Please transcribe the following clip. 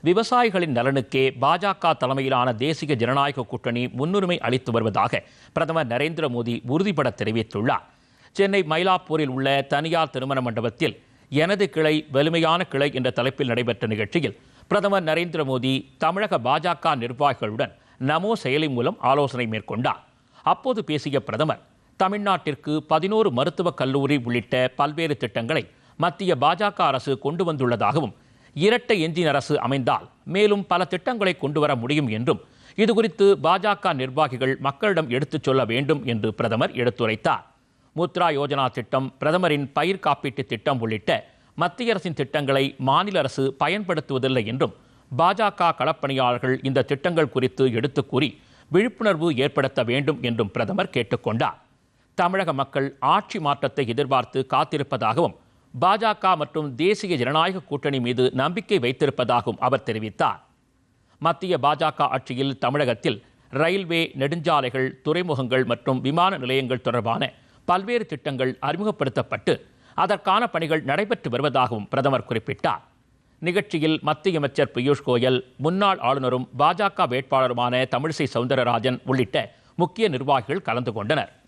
விவசாயிகளின் நலனுக்கே பாஜக தலைமையிலான தேசிய ஜனநாயக கூட்டணி முன்னுரிமை அளித்து வருவதாக பிரதமர் நரேந்திர மோடி உறுதிபட தெரிவித்துள்ளார். சென்னை மயிலாப்பூரில் உள்ள தனியார் திருமண மண்டபத்தில் எனது கிளை வலிமையான கிளை என்ற தலைப்பில் நடைபெற்ற நிகழ்ச்சியில் பிரதமர் நரேந்திர மோடி தமிழக பாஜக நிர்வாகிகளுடன் நமோ செயலி மூலம் ஆலோசனை மேற்கொண்டார். அப்போது பேசிய பிரதமர், தமிழ்நாட்டிற்கு 11 மருத்துவக் கல்லூரி உள்ளிட்ட பல்வேறு திட்டங்களை மத்திய பாஜக அரசு கொண்டு வந்துள்ளதாகவும், இரட்டை எஞ்சின் அரசு அமைந்தால் மேலும் பல திட்டங்களை கொண்டு வர முடியும் என்றும், இதுகுறித்து பாஜக நிர்வாகிகள் மக்களிடம் எடுத்துச் சொல்ல வேண்டும் என்று பிரதமர் எடுத்துரைத்தார். முத்ரா யோஜனா திட்டம், பிரதமரின் பயிர் காப்பீட்டு திட்டம் உள்ளிட்ட மத்திய அரசின் திட்டங்களை மாநில அரசு பயன்படுத்துவதில்லை என்றும், பாஜக களப்பணியாளர்கள் இந்த திட்டங்கள் குறித்து எடுத்துக் கூறி விழிப்புணர்வு ஏற்படுத்த வேண்டும் என்றும் பிரதமர் கேட்டுக்கொண்டார். தமிழக மக்கள் ஆட்சி மாற்றத்தை எதிர்பார்த்து காத்திருப்பதாகவும், பாஜக மற்றும் தேசிய ஜனநாயக கூட்டணி மீது நம்பிக்கை வைத்திருப்பதாகவும் அவர் தெரிவித்தார். மத்திய பாஜக ஆட்சியில் தமிழகத்தில் ரயில்வே, நெடுஞ்சாலைகள், துறைமுகங்கள் மற்றும் விமான நிலையங்கள் தொடர்பான பல்வேறு திட்டங்கள் அறிமுகப்படுத்தப்பட்டு அதற்கான பணிகள் நடைபெற்று வருவதாகவும் பிரதமர் குறிப்பிட்டார். நிகழ்ச்சியில் மத்திய அமைச்சர் பியூஷ் கோயல், முன்னாள் ஆளுநரும் பாஜக வேட்பாளருமான தமிழிசை சவுந்தரராஜன் உள்ளிட்ட முக்கிய நிர்வாகிகள் கலந்து கொண்டனர்.